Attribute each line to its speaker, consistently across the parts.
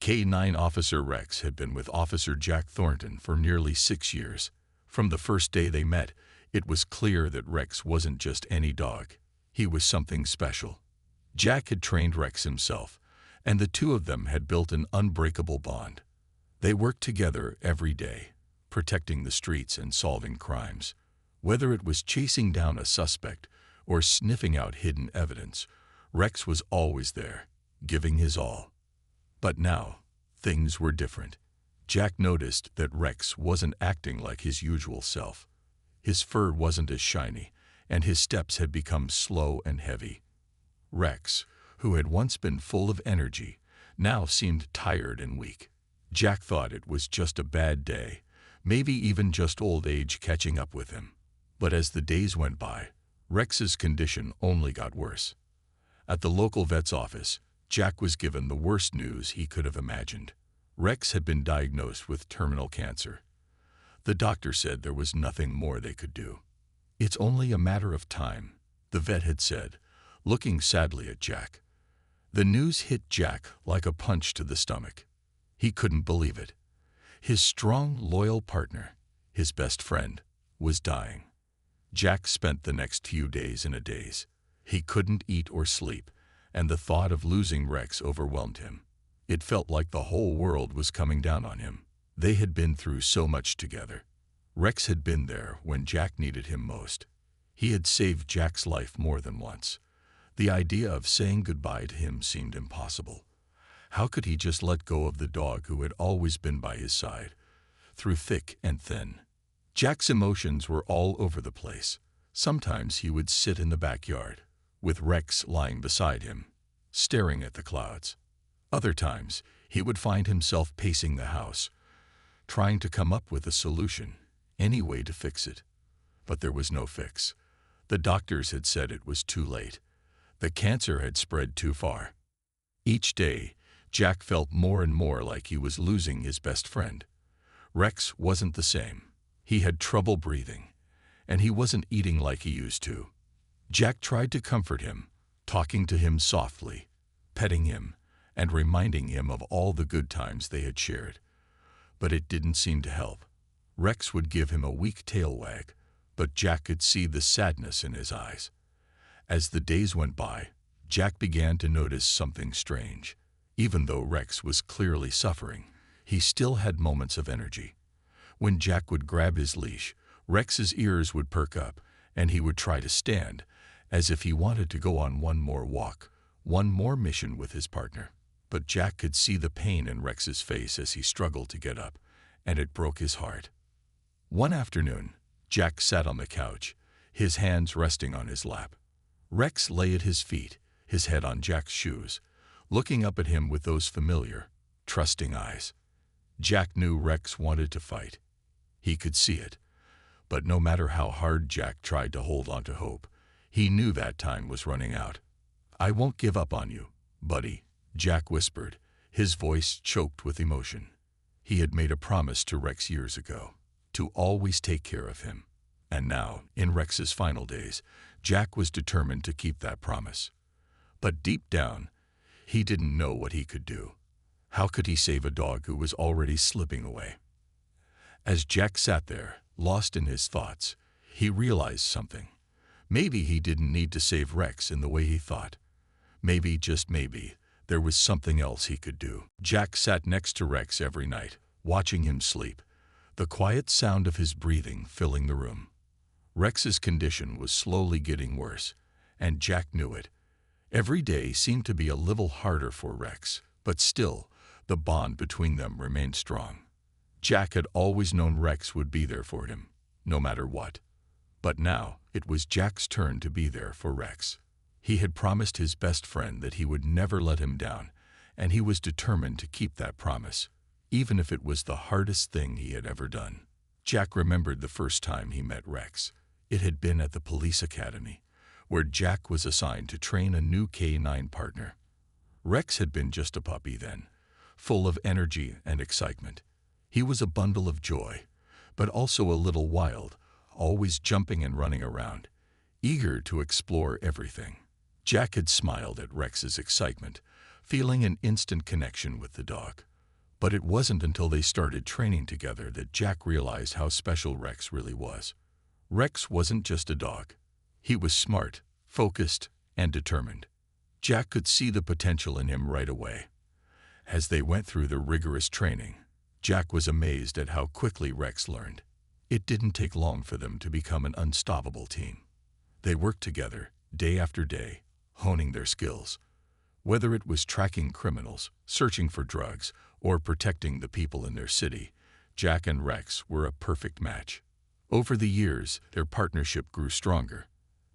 Speaker 1: K-9 Officer Rex had been with Officer Jack Thornton for nearly 6 years. From the first day they met, it was clear that Rex wasn't just any dog. He was something special. Jack had trained Rex himself, and the two of them had built an unbreakable bond. They worked together every day, protecting the streets and solving crimes. Whether it was chasing down a suspect or sniffing out hidden evidence, Rex was always there, giving his all. But now, things were different. Jack noticed that Rex wasn't acting like his usual self. His fur wasn't as shiny, and his steps had become slow and heavy. Rex, who had once been full of energy, now seemed tired and weak. Jack thought it was just a bad day, maybe even just old age catching up with him. But as the days went by, Rex's condition only got worse. At the local vet's office, Jack was given the worst news he could have imagined. Rex had been diagnosed with terminal cancer. The doctor said there was nothing more they could do. "It's only a matter of time," the vet had said, looking sadly at Jack. The news hit Jack like a punch to the stomach. He couldn't believe it. His strong, loyal partner, his best friend, was dying. Jack spent the next few days in a daze. He couldn't eat or sleep, and the thought of losing Rex overwhelmed him. It felt like the whole world was coming down on him. They had been through so much together. Rex had been there when Jack needed him most. He had saved Jack's life more than once. The idea of saying goodbye to him seemed impossible. How could he just let go of the dog who had always been by his side, through thick and thin? Jack's emotions were all over the place. Sometimes he would sit in the backyard, with Rex lying beside him, staring at the clouds. Other times, he would find himself pacing the house, trying to come up with a solution, any way to fix it. But there was no fix. The doctors had said it was too late. The cancer had spread too far. Each day, Jack felt more and more like he was losing his best friend. Rex wasn't the same. He had trouble breathing, and he wasn't eating like he used to. Jack tried to comfort him, talking to him softly, petting him, and reminding him of all the good times they had shared. But it didn't seem to help. Rex would give him a weak tail wag, but Jack could see the sadness in his eyes. As the days went by, Jack began to notice something strange. Even though Rex was clearly suffering, he still had moments of energy. When Jack would grab his leash, Rex's ears would perk up, and he would try to stand, as if he wanted to go on one more walk, one more mission with his partner. But Jack could see the pain in Rex's face as he struggled to get up, and it broke his heart. One afternoon, Jack sat on the couch, his hands resting on his lap. Rex lay at his feet, his head on Jack's shoes, looking up at him with those familiar, trusting eyes. Jack knew Rex wanted to fight. He could see it. But no matter how hard Jack tried to hold on to hope, he knew that time was running out. "I won't give up on you, buddy," Jack whispered, his voice choked with emotion. He had made a promise to Rex years ago, to always take care of him. And now, in Rex's final days, Jack was determined to keep that promise. But deep down, he didn't know what he could do. How could he save a dog who was already slipping away? As Jack sat there, lost in his thoughts, he realized something. Maybe he didn't need to save Rex in the way he thought. Maybe, just maybe, there was something else he could do. Jack sat next to Rex every night, watching him sleep, the quiet sound of his breathing filling the room. Rex's condition was slowly getting worse, and Jack knew it. Every day seemed to be a little harder for Rex, but still, the bond between them remained strong. Jack had always known Rex would be there for him, no matter what. But now, it was Jack's turn to be there for Rex. He had promised his best friend that he would never let him down, and he was determined to keep that promise, even if it was the hardest thing he had ever done. Jack remembered the first time he met Rex. It had been at the police academy, where Jack was assigned to train a new K-9 partner. Rex had been just a puppy then, full of energy and excitement. He was a bundle of joy, but also a little wild, always jumping and running around, eager to explore everything. Jack had smiled at Rex's excitement, feeling an instant connection with the dog. But it wasn't until they started training together that Jack realized how special Rex really was. Rex wasn't just a dog. He was smart, focused, and determined. Jack could see the potential in him right away. As they went through the rigorous training, Jack was amazed at how quickly Rex learned. It didn't take long for them to become an unstoppable team. They worked together, day after day, honing their skills. Whether it was tracking criminals, searching for drugs, or protecting the people in their city, Jack and Rex were a perfect match. Over the years, their partnership grew stronger.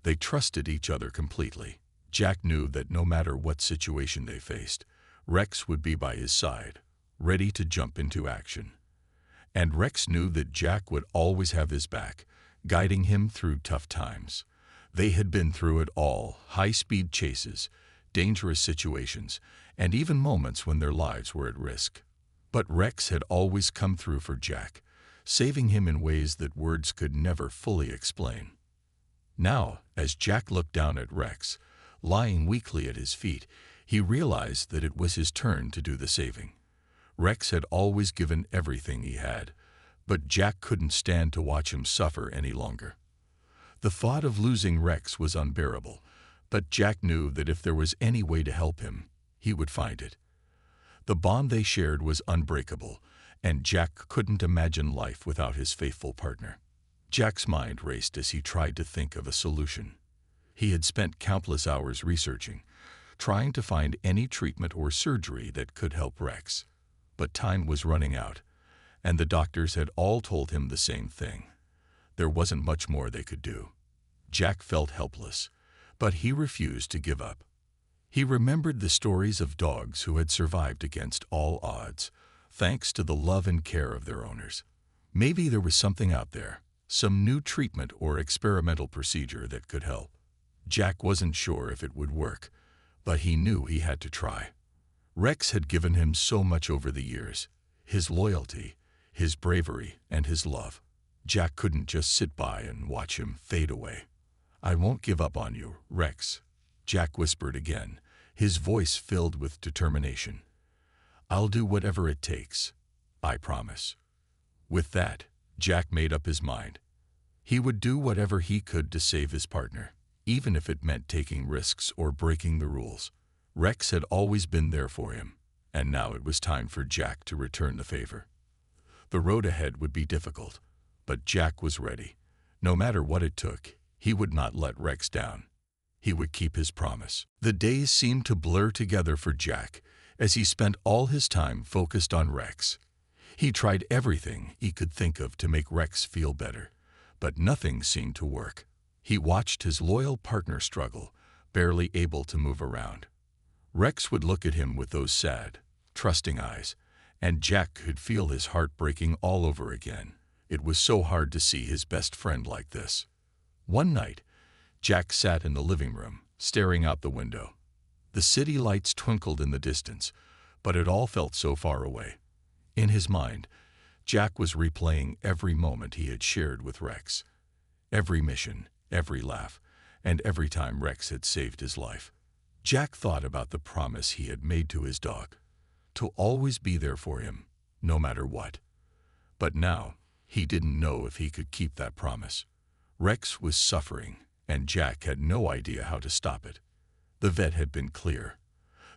Speaker 1: They trusted each other completely. Jack knew that no matter what situation they faced, Rex would be by his side, ready to jump into action. And Rex knew that Jack would always have his back, guiding him through tough times. They had been through it all: high-speed chases, dangerous situations, and even moments when their lives were at risk. But Rex had always come through for Jack, saving him in ways that words could never fully explain. Now, as Jack looked down at Rex, lying weakly at his feet, he realized that it was his turn to do the saving. Rex had always given everything he had, but Jack couldn't stand to watch him suffer any longer. The thought of losing Rex was unbearable, but Jack knew that if there was any way to help him, he would find it. The bond they shared was unbreakable, and Jack couldn't imagine life without his faithful partner. Jack's mind raced as he tried to think of a solution. He had spent countless hours researching, trying to find any treatment or surgery that could help Rex. But time was running out, and the doctors had all told him the same thing. There wasn't much more they could do. Jack felt helpless, but he refused to give up. He remembered the stories of dogs who had survived against all odds, thanks to the love and care of their owners. Maybe there was something out there, some new treatment or experimental procedure that could help. Jack wasn't sure if it would work, but he knew he had to try. Rex had given him so much over the years: his loyalty, his bravery, and his love. Jack couldn't just sit by and watch him fade away. "I won't give up on you, Rex," Jack whispered again, his voice filled with determination. "I'll do whatever it takes. I promise." With that, Jack made up his mind. He would do whatever he could to save his partner, even if it meant taking risks or breaking the rules. Rex had always been there for him, and now it was time for Jack to return the favor. The road ahead would be difficult, but Jack was ready. No matter what it took, he would not let Rex down. He would keep his promise. The days seemed to blur together for Jack as he spent all his time focused on Rex. He tried everything he could think of to make Rex feel better, but nothing seemed to work. He watched his loyal partner struggle, barely able to move around. Rex would look at him with those sad, trusting eyes, and Jack could feel his heart breaking all over again. It was so hard to see his best friend like this. One night, Jack sat in the living room, staring out the window. The city lights twinkled in the distance, but it all felt so far away. In his mind, Jack was replaying every moment he had shared with Rex. Every mission, every laugh, and every time Rex had saved his life. Jack thought about the promise he had made to his dog, to always be there for him, no matter what. But now, he didn't know if he could keep that promise. Rex was suffering, and Jack had no idea how to stop it. The vet had been clear.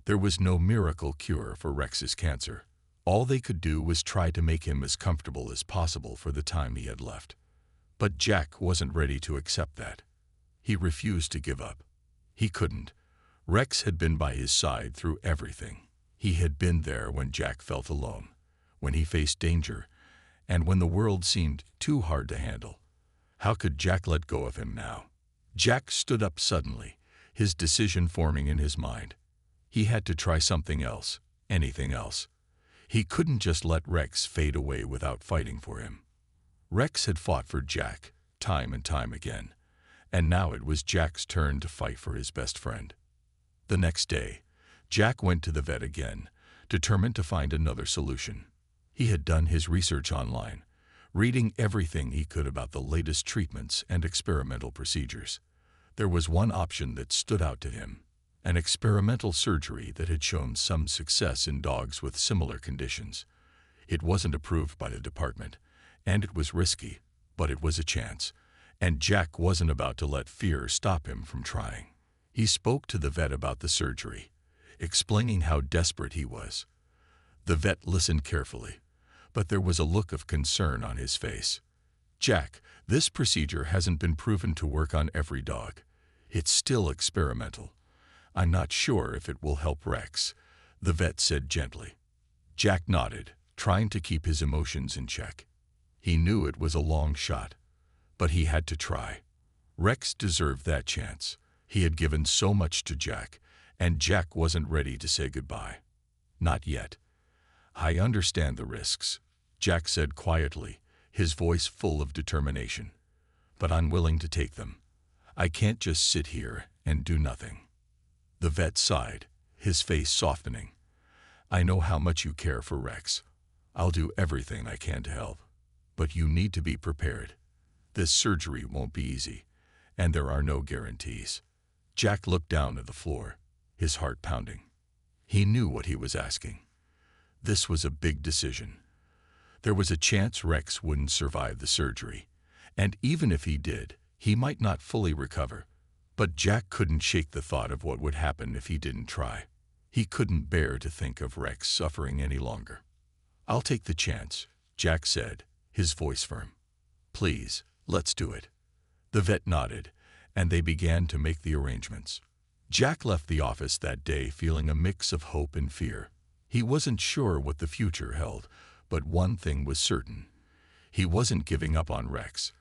Speaker 1: There was no miracle cure for Rex's cancer. All they could do was try to make him as comfortable as possible for the time he had left. But Jack wasn't ready to accept that. He refused to give up. He couldn't. Rex had been by his side through everything. He had been there when Jack felt alone, when he faced danger, and when the world seemed too hard to handle. How could Jack let go of him now? Jack stood up suddenly, his decision forming in his mind. He had to try something else, anything else. He couldn't just let Rex fade away without fighting for him. Rex had fought for Jack, time and time again, and now it was Jack's turn to fight for his best friend. The next day, Jack went to the vet again, determined to find another solution. He had done his research online, reading everything he could about the latest treatments and experimental procedures. There was one option that stood out to him: an experimental surgery that had shown some success in dogs with similar conditions. It wasn't approved by the department, and it was risky, but it was a chance, and Jack wasn't about to let fear stop him from trying. He spoke to the vet about the surgery, explaining how desperate he was. The vet listened carefully, but there was a look of concern on his face. "Jack, this procedure hasn't been proven to work on every dog. It's still experimental. I'm not sure if it will help Rex," the vet said gently. Jack nodded, trying to keep his emotions in check. He knew it was a long shot, but he had to try. Rex deserved that chance. He had given so much to Jack, and Jack wasn't ready to say goodbye. "Not yet. I understand the risks," Jack said quietly, his voice full of determination. "But I'm willing to take them. I can't just sit here and do nothing." The vet sighed, his face softening. "I know how much you care for Rex. I'll do everything I can to help. But you need to be prepared. This surgery won't be easy, and there are no guarantees." Jack looked down at the floor, his heart pounding. He knew what he was asking. This was a big decision. There was a chance Rex wouldn't survive the surgery, and even if he did, he might not fully recover. But Jack couldn't shake the thought of what would happen if he didn't try. He couldn't bear to think of Rex suffering any longer. "I'll take the chance," Jack said, his voice firm. "Please, let's do it." The vet nodded, and they began to make the arrangements. Jack left the office that day feeling a mix of hope and fear. He wasn't sure what the future held, but one thing was certain. He wasn't giving up on Rex.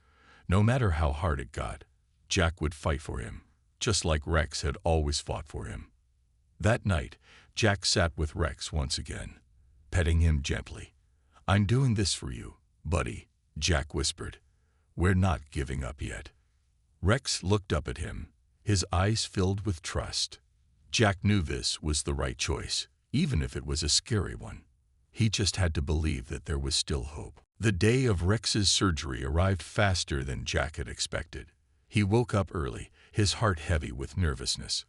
Speaker 1: No matter how hard it got, Jack would fight for him, just like Rex had always fought for him. That night, Jack sat with Rex once again, petting him gently. "I'm doing this for you, buddy," Jack whispered. "We're not giving up yet." Rex looked up at him, his eyes filled with trust. Jack knew this was the right choice, even if it was a scary one. He just had to believe that there was still hope. The day of Rex's surgery arrived faster than Jack had expected. He woke up early, his heart heavy with nervousness.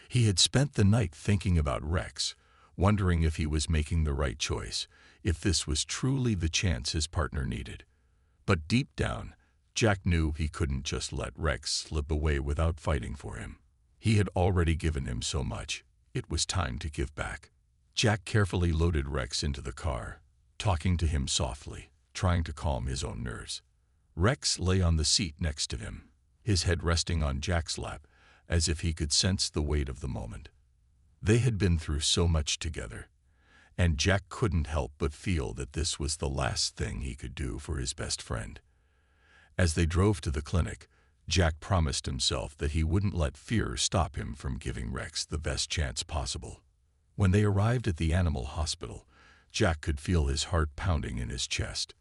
Speaker 1: He had spent the night thinking about Rex, wondering if he was making the right choice, if this was truly the chance his partner needed. But deep down, Jack knew he couldn't just let Rex slip away without fighting for him. He had already given him so much. It was time to give back. Jack carefully loaded Rex into the car, talking to him softly, trying to calm his own nerves. Rex lay on the seat next to him, his head resting on Jack's lap, as if he could sense the weight of the moment. They had been through so much together, and Jack couldn't help but feel that this was the last thing he could do for his best friend. As they drove to the clinic, Jack promised himself that he wouldn't let fear stop him from giving Rex the best chance possible. When they arrived at the animal hospital, Jack could feel his heart pounding in his chest.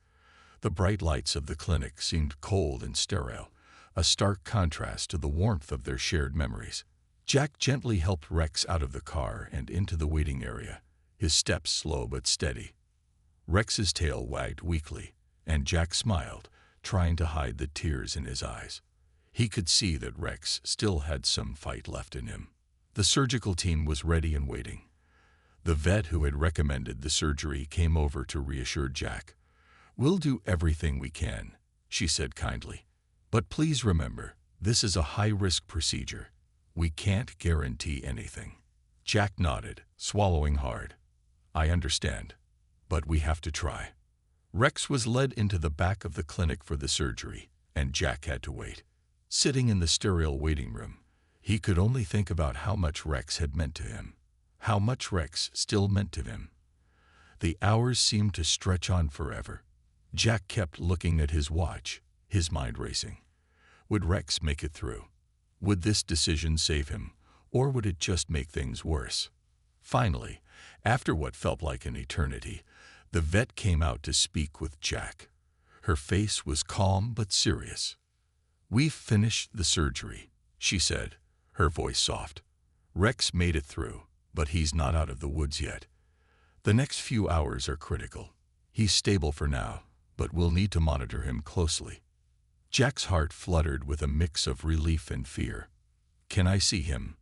Speaker 1: The bright lights of the clinic seemed cold and sterile, a stark contrast to the warmth of their shared memories. Jack gently helped Rex out of the car and into the waiting area, his steps slow but steady. Rex's tail wagged weakly, and Jack smiled, trying to hide the tears in his eyes. He could see that Rex still had some fight left in him. The surgical team was ready and waiting. The vet who had recommended the surgery came over to reassure Jack. "We'll do everything we can," she said kindly. "But please remember, this is a high-risk procedure. We can't guarantee anything." Jack nodded, swallowing hard. "I understand, but we have to try." Rex was led into the back of the clinic for the surgery, and Jack had to wait. Sitting in the sterile waiting room, he could only think about how much Rex had meant to him, how much Rex still meant to him. The hours seemed to stretch on forever. Jack kept looking at his watch, his mind racing. Would Rex make it through? Would this decision save him, or would it just make things worse? Finally, after what felt like an eternity, the vet came out to speak with Jack. Her face was calm but serious. "We've finished the surgery," she said, her voice soft. "Rex made it through, but he's not out of the woods yet. The next few hours are critical. He's stable for now, but we'll need to monitor him closely." Jack's heart fluttered with a mix of relief and fear. "Can I see him?"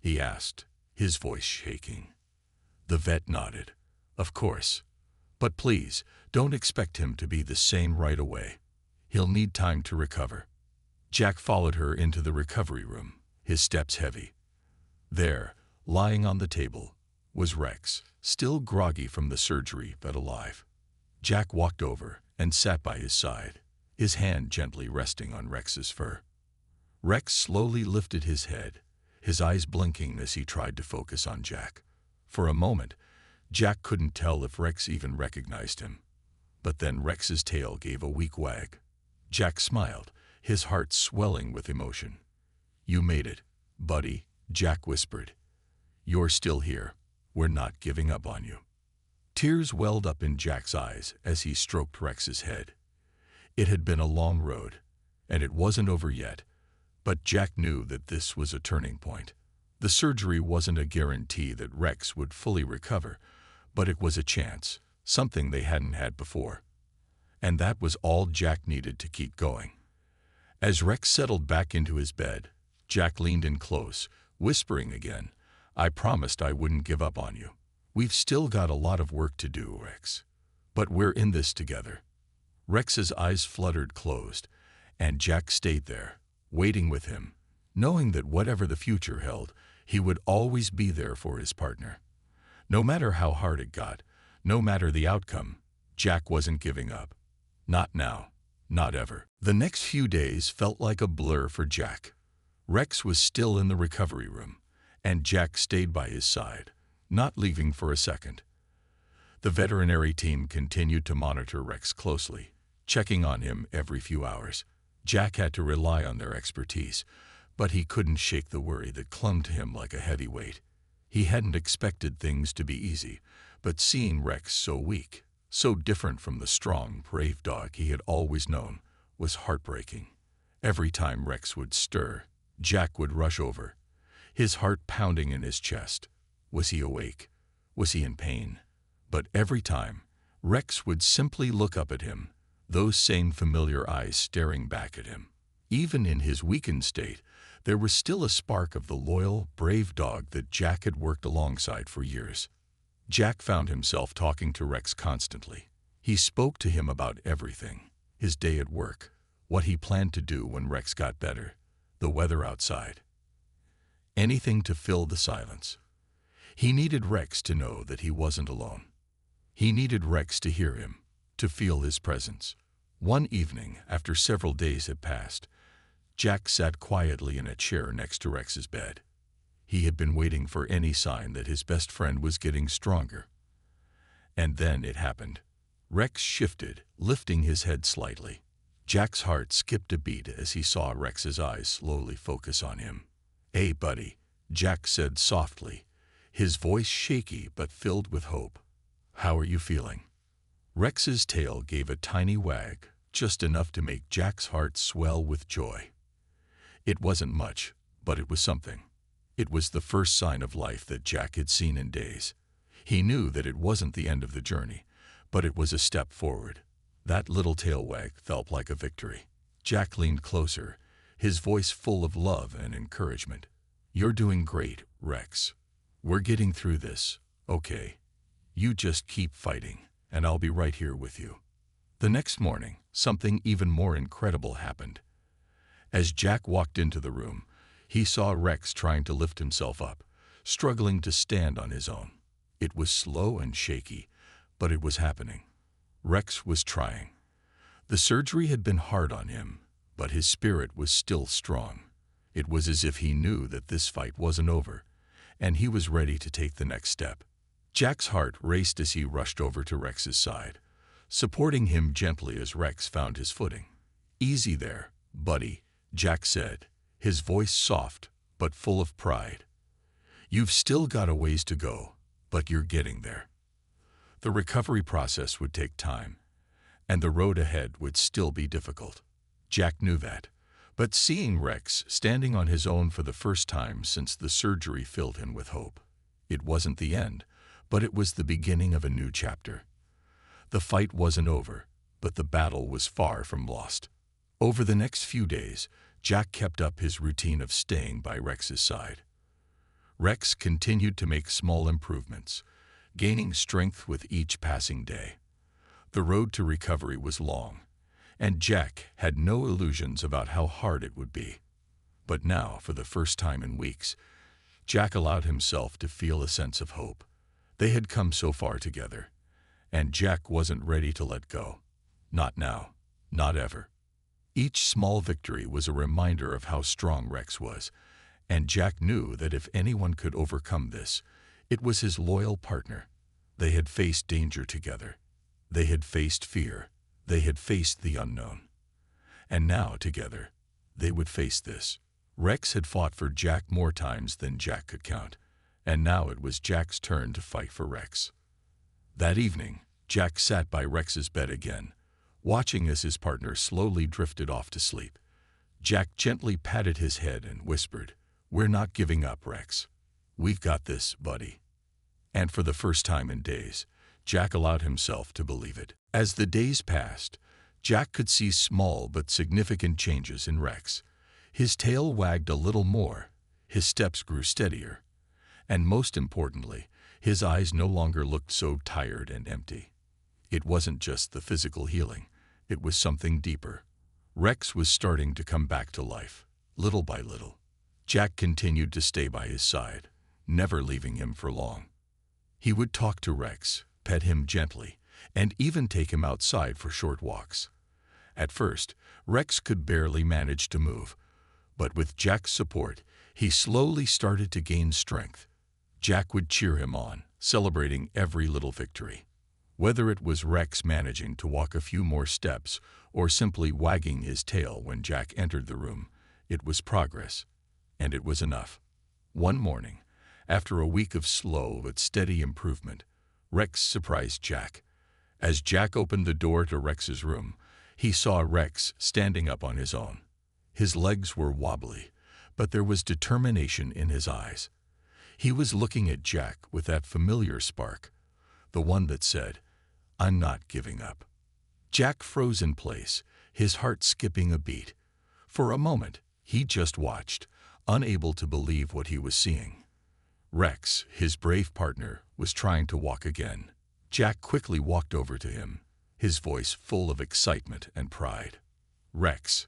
Speaker 1: he asked, his voice shaking. The vet nodded. "Of course. But please, don't expect him to be the same right away. He'll need time to recover." Jack followed her into the recovery room, his steps heavy. There, lying on the table, was Rex, still groggy from the surgery but alive. Jack walked over and sat by his side, his hand gently resting on Rex's fur. Rex slowly lifted his head, his eyes blinking as he tried to focus on Jack. For a moment, Jack couldn't tell if Rex even recognized him. But then Rex's tail gave a weak wag. Jack smiled, his heart swelling with emotion. "You made it, buddy," Jack whispered. "You're still here. We're not giving up on you." Tears welled up in Jack's eyes as he stroked Rex's head. It had been a long road, and it wasn't over yet, but Jack knew that this was a turning point. The surgery wasn't a guarantee that Rex would fully recover, but it was a chance, something they hadn't had before. And that was all Jack needed to keep going. As Rex settled back into his bed, Jack leaned in close, whispering again, "I promised I wouldn't give up on you. We've still got a lot of work to do, Rex. But we're in this together." Rex's eyes fluttered closed, and Jack stayed there, waiting with him, knowing that whatever the future held, he would always be there for his partner. No matter how hard it got, no matter the outcome, Jack wasn't giving up. Not now, not ever. The next few days felt like a blur for Jack. Rex was still in the recovery room, and Jack stayed by his side, not leaving for a second. The veterinary team continued to monitor Rex closely, checking on him every few hours. Jack had to rely on their expertise, but he couldn't shake the worry that clung to him like a heavy weight. He hadn't expected things to be easy, but seeing Rex so weak, so different from the strong, brave dog he had always known, was heartbreaking. Every time Rex would stir, Jack would rush over, his heart pounding in his chest. Was he awake? Was he in pain? But every time, Rex would simply look up at him, those same familiar eyes staring back at him. Even in his weakened state, there was still a spark of the loyal, brave dog that Jack had worked alongside for years. Jack found himself talking to Rex constantly. He spoke to him about everything: his day at work, what he planned to do when Rex got better, the weather outside. Anything to fill the silence. He needed Rex to know that he wasn't alone. He needed Rex to hear him, to feel his presence. One evening, after several days had passed, Jack sat quietly in a chair next to Rex's bed. He had been waiting for any sign that his best friend was getting stronger. And then it happened. Rex shifted, lifting his head slightly. Jack's heart skipped a beat as he saw Rex's eyes slowly focus on him. "Hey, buddy," Jack said softly, his voice shaky but filled with hope. "How are you feeling?" Rex's tail gave a tiny wag, just enough to make Jack's heart swell with joy. It wasn't much, but it was something. It was the first sign of life that Jack had seen in days. He knew that it wasn't the end of the journey, but it was a step forward. That little tail wag felt like a victory. Jack leaned closer, his voice full of love and encouragement. "You're doing great, Rex. We're getting through this, okay? You just keep fighting, and I'll be right here with you." The next morning, something even more incredible happened. As Jack walked into the room, he saw Rex trying to lift himself up, struggling to stand on his own. It was slow and shaky, but it was happening. Rex was trying. The surgery had been hard on him, but his spirit was still strong. It was as if he knew that this fight wasn't over, and he was ready to take the next step. Jack's heart raced as he rushed over to Rex's side, supporting him gently as Rex found his footing. "Easy there, buddy," Jack said, his voice soft but full of pride. "You've still got a ways to go, but you're getting there." The recovery process would take time, and the road ahead would still be difficult. Jack knew that, but seeing Rex standing on his own for the first time since the surgery filled him with hope. It wasn't the end, but it was the beginning of a new chapter. The fight wasn't over, but the battle was far from lost. Over the next few days, Jack kept up his routine of staying by Rex's side. Rex continued to make small improvements, gaining strength with each passing day. The road to recovery was long, and Jack had no illusions about how hard it would be. But now, for the first time in weeks, Jack allowed himself to feel a sense of hope. They had come so far together, and Jack wasn't ready to let go. Not now, not ever. Each small victory was a reminder of how strong Rex was, and Jack knew that if anyone could overcome this, it was his loyal partner. They had faced danger together. They had faced fear. They had faced the unknown. And now, together, they would face this. Rex had fought for Jack more times than Jack could count, and now it was Jack's turn to fight for Rex. That evening, Jack sat by Rex's bed again, watching as his partner slowly drifted off to sleep. Jack gently patted his head and whispered, "We're not giving up, Rex. We've got this, buddy." And for the first time in days, Jack allowed himself to believe it. As the days passed, Jack could see small but significant changes in Rex. His tail wagged a little more, his steps grew steadier, and most importantly, his eyes no longer looked so tired and empty. It wasn't just the physical healing, it was something deeper. Rex was starting to come back to life, little by little. Jack continued to stay by his side, never leaving him for long. He would talk to Rex, pet him gently, and even take him outside for short walks. At first, Rex could barely manage to move, but with Jack's support, he slowly started to gain strength. Jack would cheer him on, celebrating every little victory. Whether it was Rex managing to walk a few more steps or simply wagging his tail when Jack entered the room, it was progress, and it was enough. One morning, after a week of slow but steady improvement, Rex surprised Jack. As Jack opened the door to Rex's room, he saw Rex standing up on his own. His legs were wobbly, but there was determination in his eyes. He was looking at Jack with that familiar spark, the one that said, "I'm not giving up." Jack froze in place, his heart skipping a beat. For a moment, he just watched, unable to believe what he was seeing. Rex, his brave partner, was trying to walk again. Jack quickly walked over to him, his voice full of excitement and pride. "Rex,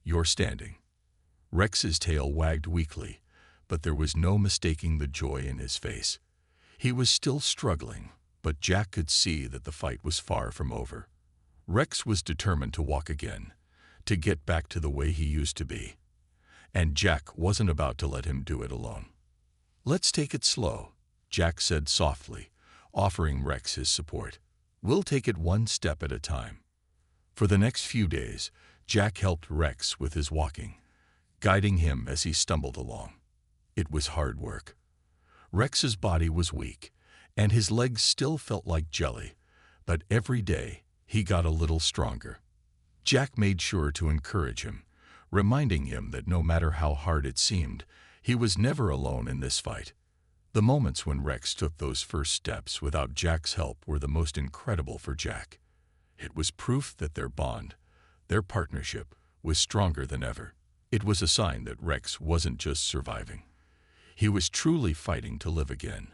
Speaker 1: you're standing." Rex's tail wagged weakly, but there was no mistaking the joy in his face. He was still struggling, but Jack could see that the fight was far from over. Rex was determined to walk again, to get back to the way he used to be. And Jack wasn't about to let him do it alone. "Let's take it slow," Jack said softly, offering Rex his support. "We'll take it one step at a time." For the next few days, Jack helped Rex with his walking, guiding him as he stumbled along. It was hard work. Rex's body was weak, and his legs still felt like jelly, but every day he got a little stronger. Jack made sure to encourage him, reminding him that no matter how hard it seemed, he was never alone in this fight. The moments when Rex took those first steps without Jack's help were the most incredible for Jack. It was proof that their bond, their partnership, was stronger than ever. It was a sign that Rex wasn't just surviving. He was truly fighting to live again,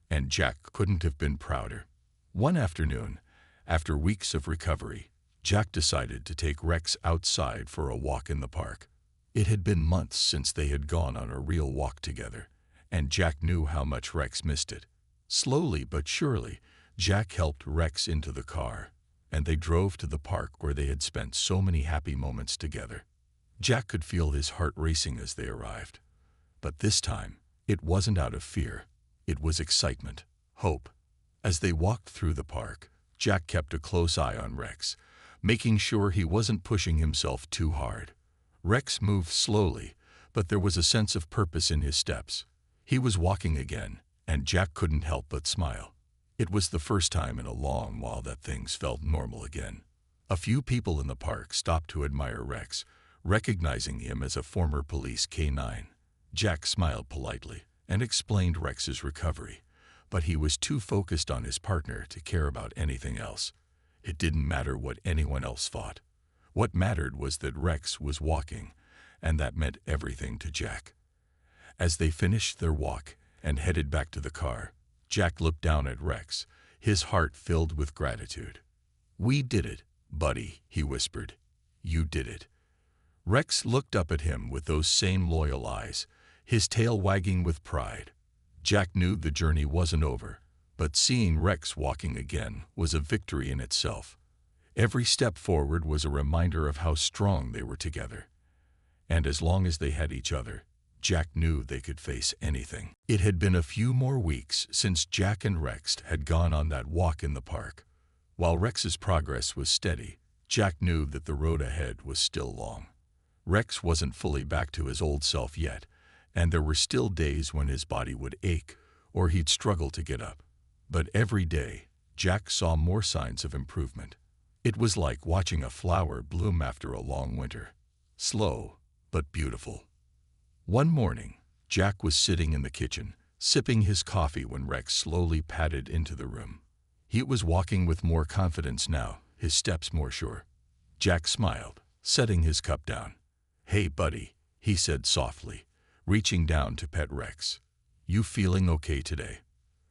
Speaker 1: and Jack couldn't have been prouder. One afternoon, after weeks of recovery, Jack decided to take Rex outside for a walk in the park. It had been months since they had gone on a real walk together, and Jack knew how much Rex missed it. Slowly but surely, Jack helped Rex into the car, and they drove to the park where they had spent so many happy moments together. Jack could feel his heart racing as they arrived. But this time, it wasn't out of fear. It was excitement, hope. As they walked through the park, Jack kept a close eye on Rex, making sure he wasn't pushing himself too hard. Rex moved slowly, but there was a sense of purpose in his steps. He was walking again, and Jack couldn't help but smile. It was the first time in a long while that things felt normal again. A few people in the park stopped to admire Rex, recognizing him as a former police K-9. Jack smiled politely and explained Rex's recovery, but he was too focused on his partner to care about anything else. It didn't matter what anyone else thought. What mattered was that Rex was walking, and that meant everything to Jack. As they finished their walk and headed back to the car, Jack looked down at Rex, his heart filled with gratitude. "We did it, buddy," he whispered. "You did it." Rex looked up at him with those same loyal eyes, his tail wagging with pride. Jack knew the journey wasn't over, but seeing Rex walking again was a victory in itself. Every step forward was a reminder of how strong they were together. And as long as they had each other, Jack knew they could face anything. It had been a few more weeks since Jack and Rex had gone on that walk in the park. While Rex's progress was steady, Jack knew that the road ahead was still long. Rex wasn't fully back to his old self yet, and there were still days when his body would ache or he'd struggle to get up. But every day, Jack saw more signs of improvement. It was like watching a flower bloom after a long winter. Slow, but beautiful. One morning, Jack was sitting in the kitchen, sipping his coffee when Rex slowly padded into the room. He was walking with more confidence now, his steps more sure. Jack smiled, setting his cup down. "Hey, buddy," he said softly, reaching down to pet Rex. "You feeling okay today?"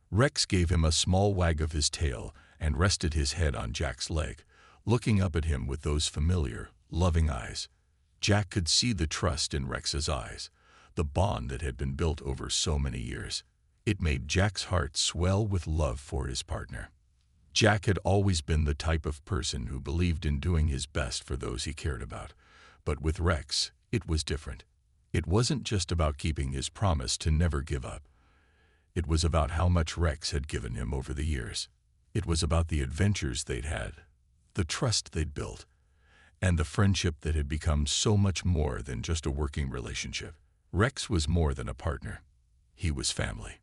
Speaker 1: Rex gave him a small wag of his tail and rested his head on Jack's leg, looking up at him with those familiar, loving eyes. Jack could see the trust in Rex's eyes, the bond that had been built over so many years. It made Jack's heart swell with love for his partner. Jack had always been the type of person who believed in doing his best for those he cared about. But with Rex, it was different. It wasn't just about keeping his promise to never give up. It was about how much Rex had given him over the years. It was about the adventures they'd had, the trust they'd built, and the friendship that had become so much more than just a working relationship. Rex was more than a partner. He was family.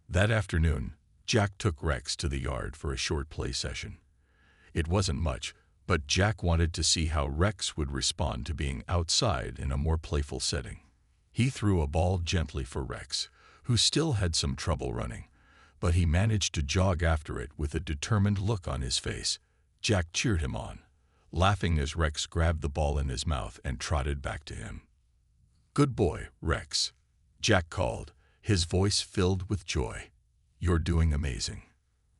Speaker 1: That afternoon, Jack took Rex to the yard for a short play session. It wasn't much, but Jack wanted to see how Rex would respond to being outside in a more playful setting. He threw a ball gently for Rex, who still had some trouble running, but he managed to jog after it with a determined look on his face. Jack cheered him on, laughing as Rex grabbed the ball in his mouth and trotted back to him. "Good boy, Rex," Jack called, his voice filled with joy. "You're doing amazing."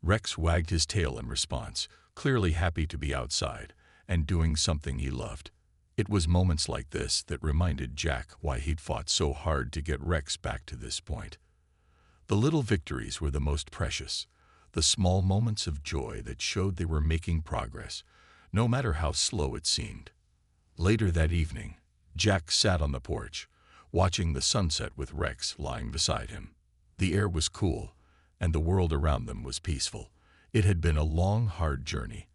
Speaker 1: Rex wagged his tail in response, clearly happy to be outside and doing something he loved. It was moments like this that reminded Jack why he'd fought so hard to get Rex back to this point. The little victories were the most precious, the small moments of joy that showed they were making progress, no matter how slow it seemed. Later that evening, Jack sat on the porch, watching the sunset with Rex lying beside him. The air was cool, and the world around them was peaceful. It had been a long, hard journey,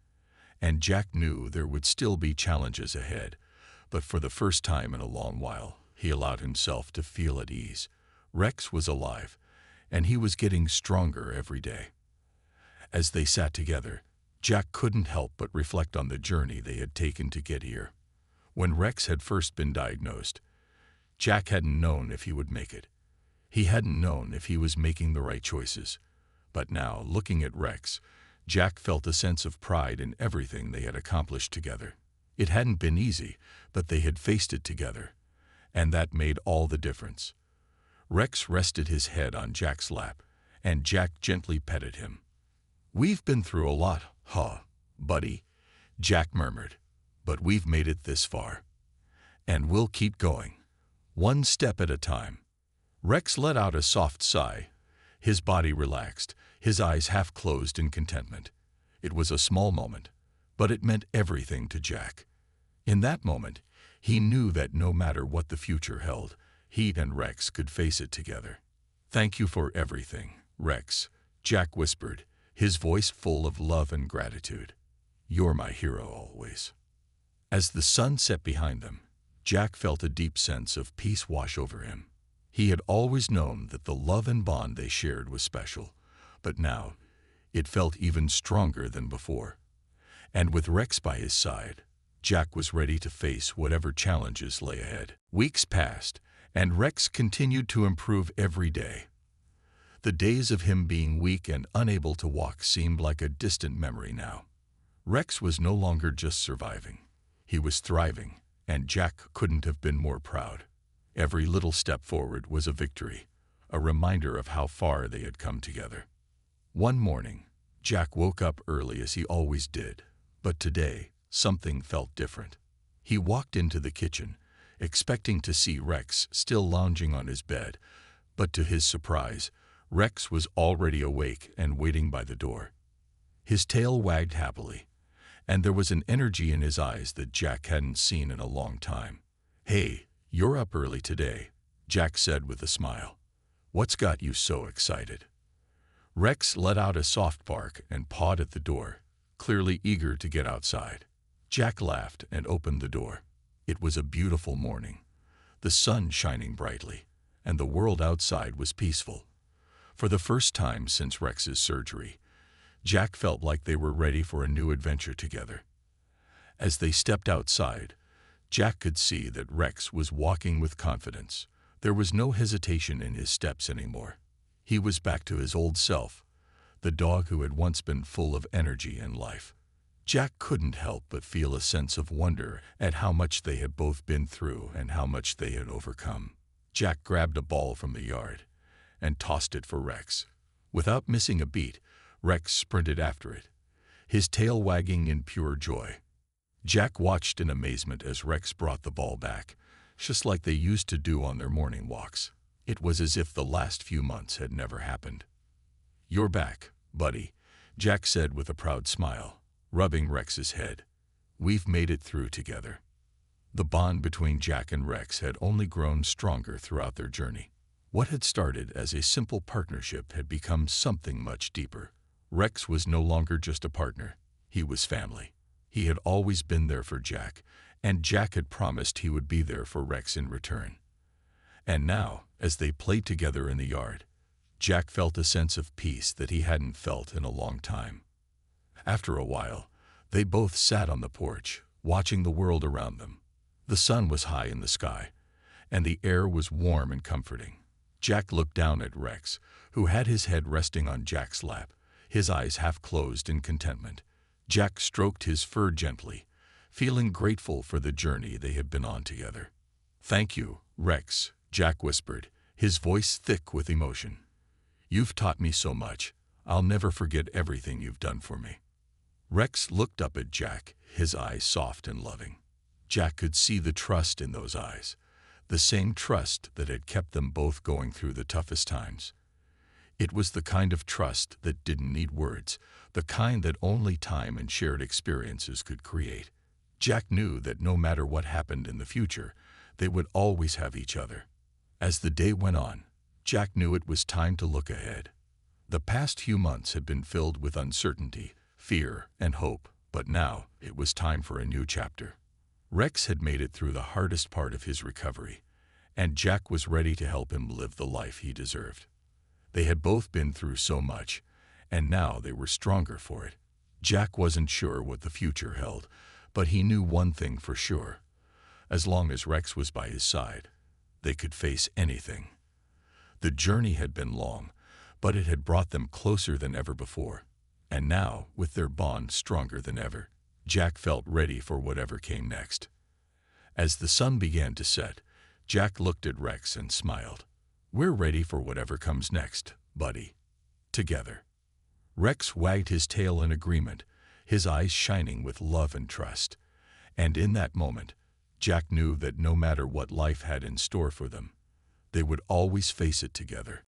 Speaker 1: and Jack knew there would still be challenges ahead, but for the first time in a long while, he allowed himself to feel at ease. Rex was alive, and he was getting stronger every day. As they sat together, Jack couldn't help but reflect on the journey they had taken to get here. When Rex had first been diagnosed, Jack hadn't known if he would make it. He hadn't known if he was making the right choices. But now, looking at Rex, Jack felt a sense of pride in everything they had accomplished together. It hadn't been easy, but they had faced it together, and that made all the difference. Rex rested his head on Jack's lap, and Jack gently petted him. "We've been through a lot, buddy," Jack murmured, "but we've made it this far. And we'll keep going, one step at a time." Rex let out a soft sigh. His body relaxed, his eyes half closed in contentment. It was a small moment, but it meant everything to Jack. In that moment, he knew that no matter what the future held, he and Rex could face it together. "Thank you for everything, Rex," Jack whispered, his voice full of love and gratitude. "You're my hero always." As the sun set behind them, Jack felt a deep sense of peace wash over him. He had always known that the love and bond they shared was special, but now it felt even stronger than before. And with Rex by his side, Jack was ready to face whatever challenges lay ahead. Weeks passed, and Rex continued to improve every day. The days of him being weak and unable to walk seemed like a distant memory now. Rex was no longer just surviving. He was thriving, and Jack couldn't have been more proud. Every little step forward was a victory, a reminder of how far they had come together. One morning, Jack woke up early as he always did, But today, something felt different. He walked into the kitchen, expecting to see Rex still lounging on his bed, but to his surprise, Rex was already awake and waiting by the door. His tail wagged happily, and there was an energy in his eyes that Jack hadn't seen in a long time. "Hey, you're up early today," Jack said with a smile. "What's got you so excited?" Rex let out a soft bark and pawed at the door, clearly eager to get outside. Jack laughed and opened the door. It was a beautiful morning, the sun shining brightly, and the world outside was peaceful. For the first time since Rex's surgery, Jack felt like they were ready for a new adventure together. As they stepped outside, Jack could see that Rex was walking with confidence. There was no hesitation in his steps anymore. He was back to his old self, the dog who had once been full of energy and life. Jack couldn't help but feel a sense of wonder at how much they had both been through and how much they had overcome. Jack grabbed a ball from the yard and tossed it for Rex. Without missing a beat, Rex sprinted after it, his tail wagging in pure joy. Jack watched in amazement as Rex brought the ball back, just like they used to do on their morning walks. It was as if the last few months had never happened. "You're back, buddy," Jack said with a proud smile, rubbing Rex's head. "We've made it through together." The bond between Jack and Rex had only grown stronger throughout their journey. What had started as a simple partnership had become something much deeper. Rex was no longer just a partner, he was family. He had always been there for Jack, and Jack had promised he would be there for Rex in return. And now, as they played together in the yard, Jack felt a sense of peace that he hadn't felt in a long time. After a while, they both sat on the porch, watching the world around them. The sun was high in the sky, and the air was warm and comforting. Jack looked down at Rex, who had his head resting on Jack's lap, his eyes half closed in contentment. Jack stroked his fur gently, feeling grateful for the journey they had been on together. "Thank you, Rex," Jack whispered, his voice thick with emotion. "You've taught me so much. I'll never forget everything you've done for me." Rex looked up at Jack, his eyes soft and loving. Jack could see the trust in those eyes, the same trust that had kept them both going through the toughest times. It was the kind of trust that didn't need words, the kind that only time and shared experiences could create. Jack knew that no matter what happened in the future, they would always have each other. As the day went on, Jack knew it was time to look ahead. The past few months had been filled with uncertainty, fear, and hope, but now it was time for a new chapter. Rex had made it through the hardest part of his recovery, and Jack was ready to help him live the life he deserved. They had both been through so much, and now they were stronger for it. Jack wasn't sure what the future held, but he knew one thing for sure. As long as Rex was by his side, they could face anything. The journey had been long, but it had brought them closer than ever before. And now, with their bond stronger than ever, Jack felt ready for whatever came next. As the sun began to set, Jack looked at Rex and smiled. "We're ready for whatever comes next, buddy. Together." Rex wagged his tail in agreement, his eyes shining with love and trust. And in that moment, Jack knew that no matter what life had in store for them, they would always face it together.